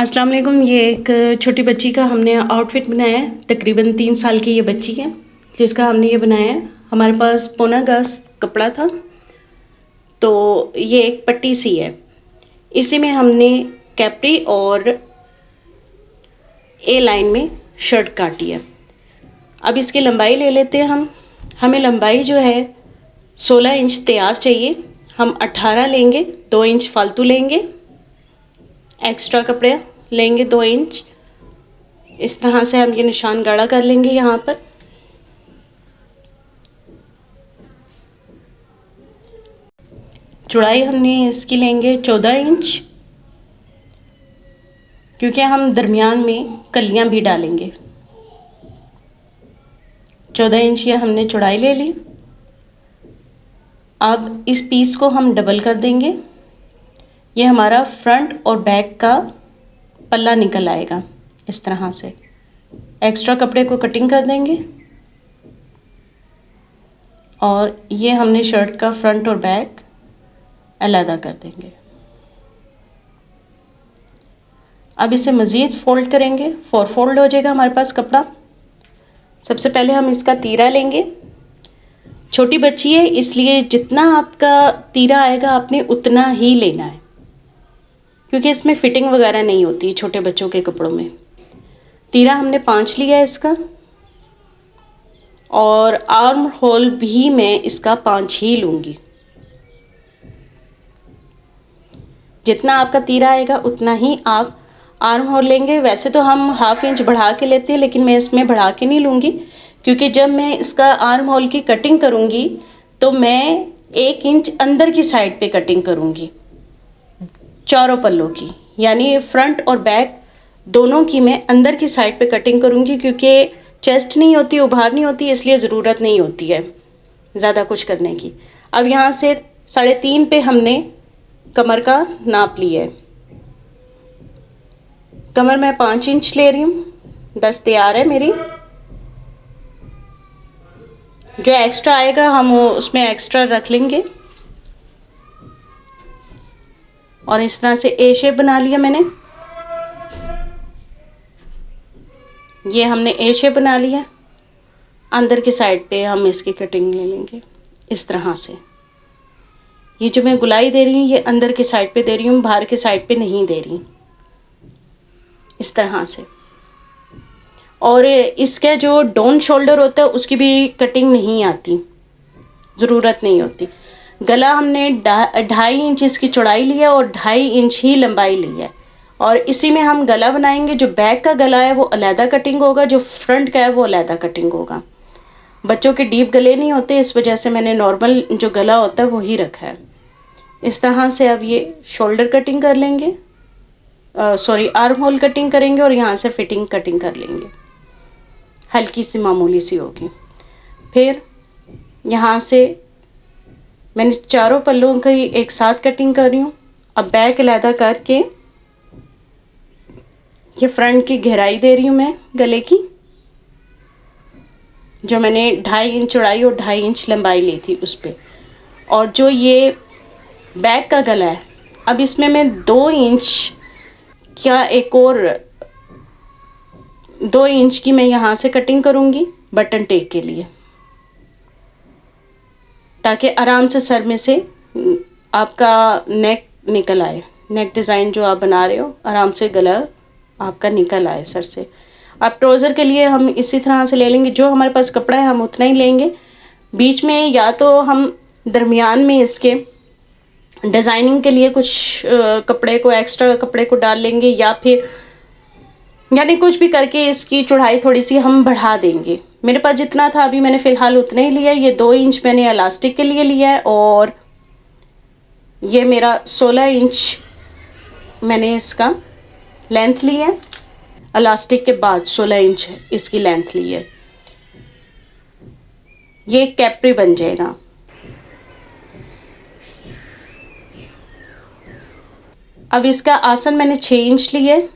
अस्सलाम वालेकुम। ये एक छोटी बच्ची का हमने आउटफिट बनाया है। तकरीबन 3 साल की ये बच्ची है जिसका हमने ये बनाया है। हमारे पास पौना गज कपड़ा था, तो ये एक पट्टी सी है। इसी में हमने कैप्री और ए लाइन में शर्ट काटी है। अब इसकी लंबाई ले लेते हैं हम। हमें लंबाई जो है 16 इंच तैयार चाहिए। हम 18 लेंगे, 2 इंच फालतू लेंगे, एक्स्ट्रा कपड़े लेंगे 2 इंच। इस तरह से हम ये निशान गाढ़ा कर लेंगे। यहाँ पर चौड़ाई हमने इसकी लेंगे 14 इंच, क्योंकि हम दरमियान में कलियां भी डालेंगे। 14 इंच ये हमने चौड़ाई ले ली। अब इस पीस को हम डबल कर देंगे। ये हमारा फ्रंट और बैक का पल्ला निकल आएगा। इस तरह से एक्स्ट्रा कपड़े को कटिंग कर देंगे और ये हमने शर्ट का फ्रंट और बैक अलग कर देंगे। अब इसे मज़ीद फोल्ड करेंगे, 4 फोल्ड हो जाएगा हमारे पास कपड़ा। सबसे पहले हम इसका तीरा लेंगे। छोटी बच्ची है इसलिए जितना आपका तीरा आएगा आपने उतना ही लेना है, क्योंकि इसमें फिटिंग वगैरह नहीं होती है छोटे बच्चों के कपड़ों में। तीरा हमने 5 लिया है इसका, और आर्म होल भी मैं इसका 5 ही लूँगी। जितना आपका तीरा आएगा उतना ही आप आर्म होल लेंगे। वैसे तो हम ½ इंच बढ़ा के लेते हैं, लेकिन मैं इसमें बढ़ा के नहीं लूँगी, क्योंकि जब मैं इसका आर्म होल की कटिंग करूँगी तो मैं 1 इंच अंदर की साइड पे कटिंग करूँगी चारों पल्लों की, यानी फ्रंट और बैक दोनों की मैं अंदर की साइड पे कटिंग करूँगी, क्योंकि चेस्ट नहीं होती, उभार नहीं होती, इसलिए ज़रूरत नहीं होती है ज़्यादा कुछ करने की। अब यहाँ से 3.5 पे हमने कमर का नाप लिया है। कमर मैं 5 इंच ले रही हूँ, 10 तैयार है मेरी। जो एक्स्ट्रा आएगा हम उसमें एक्स्ट्रा रख लेंगे। और इस तरह से ए शेप बना लिया मैंने। ये हमने ए शेप बना लिया। अंदर की साइड पे हम इसकी कटिंग ले लेंगे इस तरह से। ये जो मैं गुलाई दे रही हूँ ये अंदर की साइड पे दे रही हूँ, बाहर की साइड पे नहीं दे रही, इस तरह से। और इसका जो डाउन शोल्डर होता है उसकी भी कटिंग नहीं आती, ज़रूरत नहीं होती। गला हमने 2.5 इंच इसकी चौड़ाई ली है और 2.5 इंच ही लंबाई ली है, और इसी में हम गला बनाएंगे। जो बैक का गला है वो अलहदा कटिंग होगा, जो फ्रंट का है वो अलहदा कटिंग होगा। बच्चों के डीप गले नहीं होते, इस वजह से मैंने नॉर्मल जो गला होता है वही रखा है। इस तरह से अब ये शोल्डर कटिंग कर लेंगे, सॉरी आर्म होल कटिंग करेंगे, और यहाँ से फिटिंग कटिंग कर लेंगे, हल्की सी मामूली सी होगी। फिर यहाँ से मैंने चारों पल्लों की एक साथ कटिंग कर रही हूँ। अब बैक अलहदा करके ये फ्रंट की गहराई दे रही हूँ मैं गले की, जो मैंने 2.5 इंच चौड़ाई और 2.5 इंच लंबाई ली थी उस पर। और जो ये बैक का गला है, अब इसमें मैं 2 इंच क्या एक और 2 इंच की मैं यहाँ से कटिंग करूँगी बटन टेक के लिए, ताकि आराम से सर में से आपका नेक निकल आए। नेक डिज़ाइन जो आप बना रहे हो आराम से गला आपका निकल आए सर से। अब ट्राउज़र के लिए हम इसी तरह से ले लेंगे। जो हमारे पास कपड़ा है हम उतना ही लेंगे। बीच में या तो हम दरमियान में इसके डिज़ाइनिंग के लिए कुछ कपड़े को, एक्स्ट्रा कपड़े को डाल लेंगे, या फिर यानी कुछ भी करके इसकी चौड़ाई थोड़ी सी हम बढ़ा देंगे। मेरे पास जितना था अभी मैंने फ़िलहाल उतना ही लिया है। ये 2 इंच मैंने इलास्टिक के लिए लिया है, और ये मेरा 16 इंच मैंने इसका लेंथ ली है। इलास्टिक के बाद 16 इंच इसकी लेंथ ली है। ये कैप्री बन जाएगा। अब इसका आसन मैंने 6 इंच लिया है,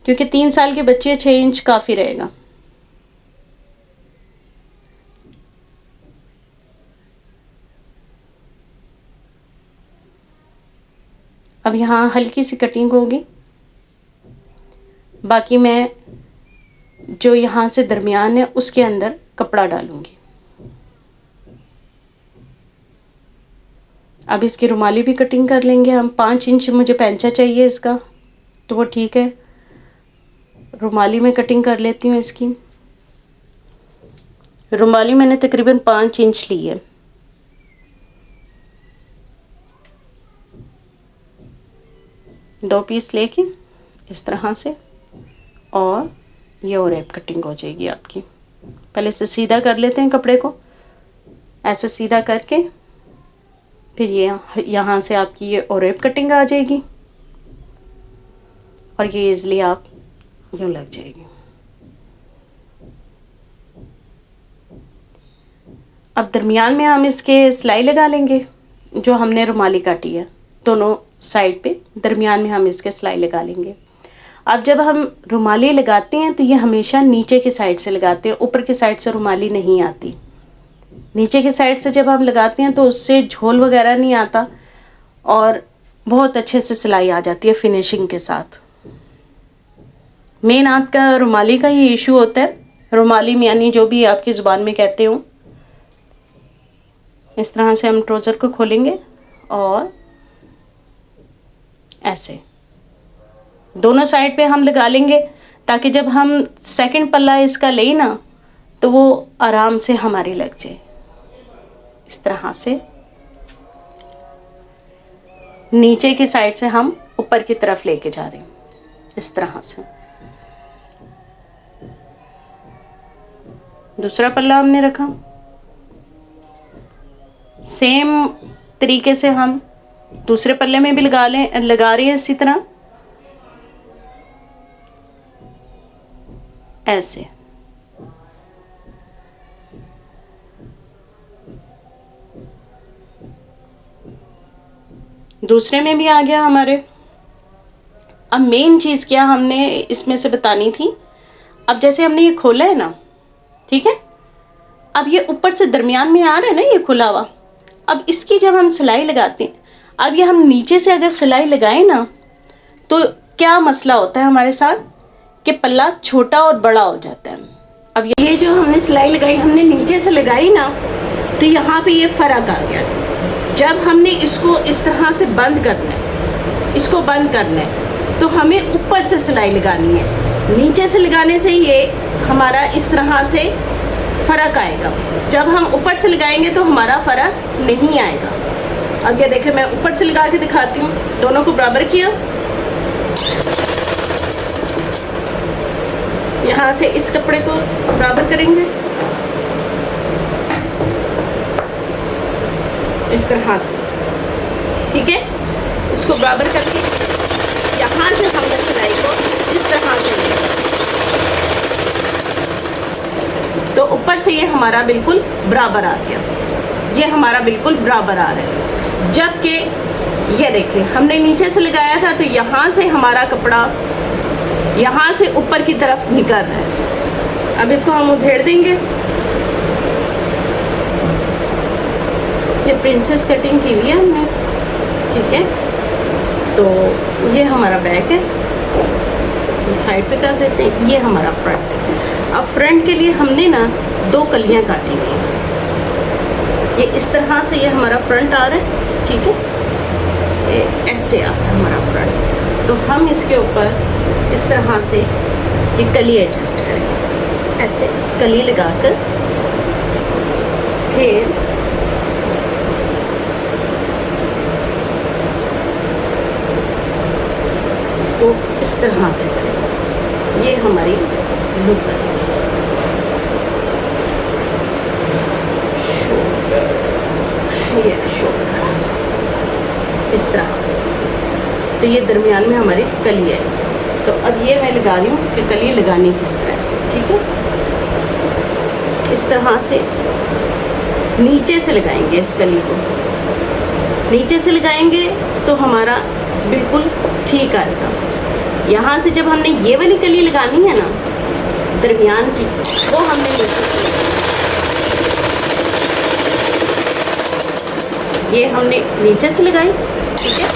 क्योंकि 3 साल के बच्चे 6 इंच काफ़ी रहेगा। अब यहाँ हल्की सी कटिंग होगी, बाकी मैं जो यहाँ से दरमियान है उसके अंदर कपड़ा डालूंगी। अब इसकी रुमाली भी कटिंग कर लेंगे हम। 5 इंच मुझे पैंचा चाहिए इसका, तो वो ठीक है, रुमाली में कटिंग कर लेती हूँ इसकी। रुमाली मैंने तकरीबन 5 इंच ली है। दो पीस लेके इस तरह से, और ये ओरेप कटिंग हो जाएगी आपकी। पहले से सीधा कर लेते हैं कपड़े को, ऐसे सीधा करके फिर ये यहाँ से आपकी ये ओरेप कटिंग आ जाएगी और ये इजली आप यूँ लग जाएगी। अब दरमियान में हम इसके सिलाई लगा लेंगे, जो हमने रुमाली काटी है दोनों साइड पे दरमियान में हम इसके सिलाई लगा लेंगे। अब जब हम रुमाली लगाते हैं तो ये हमेशा नीचे की साइड से लगाते हैं, ऊपर की साइड से रुमाली नहीं आती। नीचे की साइड से जब हम लगाते हैं तो उससे झोल वगैरह नहीं आता और बहुत अच्छे से सिलाई आ जाती है फिनिशिंग के साथ। मेन आपका रुमाली का ये इशू होता है, रुमाली में यानी जो भी आपकी ज़ुबान में कहते हो। इस तरह से हम ट्राउज़र को खोलेंगे और ऐसे दोनों साइड पे हम लगा लेंगे, ताकि जब हम सेकंड पल्ला इसका लें ना तो वो आराम से हमारी लग जाए। इस तरह से नीचे की साइड से हम ऊपर की तरफ लेके जा रहे हैं, इस तरह से। दूसरा पल्ला हमने रखा, सेम तरीके से हम दूसरे पल्ले में भी लगा रहे हैं इसी तरह, ऐसे। दूसरे में भी आ गया हमारे। अब मेन चीज़ क्या हमने इसमें से बतानी थी, अब जैसे हमने ये खोला है ना, ठीक है, अब ये ऊपर से दरमियान में आ रहा है ना ये खुला हुआ। अब इसकी जब हम सिलाई लगाते हैं, अब ये हम नीचे से अगर सिलाई लगाएं ना तो क्या मसला होता है हमारे साथ कि पल्ला छोटा और बड़ा हो जाता है। अब ये जो हमने सिलाई लगाई, हमने नीचे से लगाई ना, तो यहाँ पे ये फ़र्क आ गया। जब हमने इसको इस तरह से बंद करना है, इसको बंद करना है, तो हमें ऊपर से सिलाई लगानी है। नीचे से लगाने से ये हमारा इस तरह से फ़र्क आएगा। जब हम ऊपर से लगाएंगे तो हमारा फ़र्क नहीं आएगा। अब ये देखें, मैं ऊपर से लगा के दिखाती हूँ। दोनों को बराबर किया, यहाँ से इस कपड़े को बराबर करेंगे इस तरह से, ठीक है। इसको बराबर करके यहाँ से हमने सिलाई को इस तरह से लिया, तो ऊपर से ये हमारा बिल्कुल बराबर आ गया। ये हमारा बिल्कुल बराबर आ रहा है। जबकि ये देखिए, हमने नीचे से लगाया था तो यहाँ से हमारा कपड़ा यहाँ से ऊपर की तरफ निकल रहा है। अब इसको हम उधेड़ देंगे। ये प्रिंसेस कटिंग की हुई है हमने, ठीक है। तो ये हमारा बैक है, साइड पे कर देते हैं। ये हमारा फ्रंट है। अब फ्रंट के लिए हमने ना 2 कलियां काटी हुई हैं। ये इस तरह से ये हमारा फ्रंट आ रहा है, ठीक है। ये ऐसे आ रहा है हमारा फ्रंट। तो हम इसके ऊपर इस तरह से ये कली एडजस्ट करेंगे, ऐसे कली लगाकर फिर इसको इस तरह से करेंगे। ये हमारी लुक करेंगे इसका। ये शोल्डर इस तरह से, तो ये दरमियान में हमारी कली है। तो अब ये मैं लगा रही हूँ कि कली लगानी किस तरह है, ठीक है। इस तरह से नीचे से लगाएंगे इस कली को, नीचे से लगाएंगे तो हमारा बिल्कुल ठीक आएगा। यहाँ से जब हमने ये वाली कली लगानी है ना दरमियान की, वो हमने नीचे से लगाई। ये हमने नीचे से लगाई, ठीक है।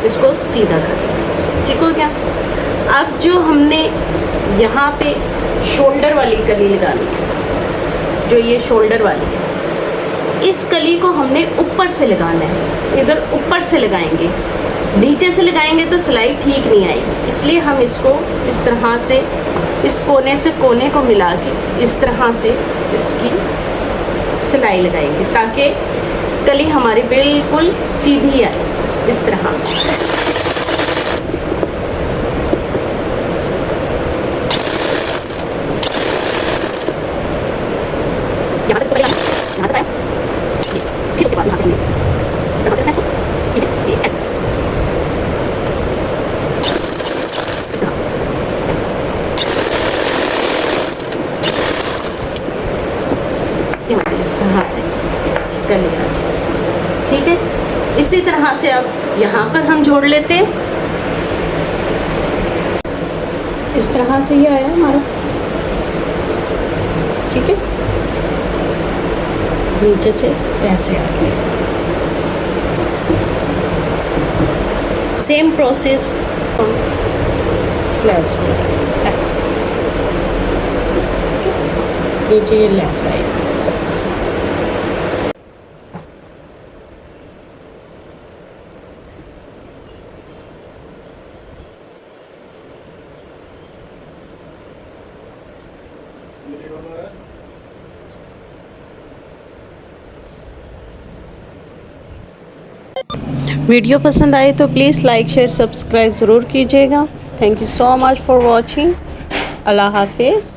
इसको सीधा कर लिया। ठीक हो गया। अब जो हमने यहाँ पे शोल्डर वाली कली लगानी है, जो ये शोल्डर वाली है, इस कली को हमने ऊपर से लगाना है। इधर ऊपर से लगाएंगे, नीचे से लगाएंगे तो सिलाई ठीक नहीं आएगी, इसलिए हम इसको इस तरह से इस कोने से कोने को मिला के इस तरह से इसकी सिलाई लगाएंगे ताकि कली हमारी बिल्कुल सीधी आए, इस तरह से। यहाँ तक यहाँ तक आया, फिर उसके बाद यहाँ से हमने इस तरह से इसको, ठीक है, ये ऐसे इस तरह से इस तरह से कर लिया। ठीक है, इसी तरह से अब यहाँ पर हम जोड़ लेते हैं। इस तरह से ये आया हमारा। ठीक है, नीचे से ऐसे आ गया। सेम प्रोसेस स्लैश ऐसे, नीचे ये लेस आएगी इस तरह से। वीडियो पसंद आए तो प्लीज़ लाइक शेयर सब्सक्राइब ज़रूर कीजिएगा। Thank you so much for watching. Allah हाफिज़।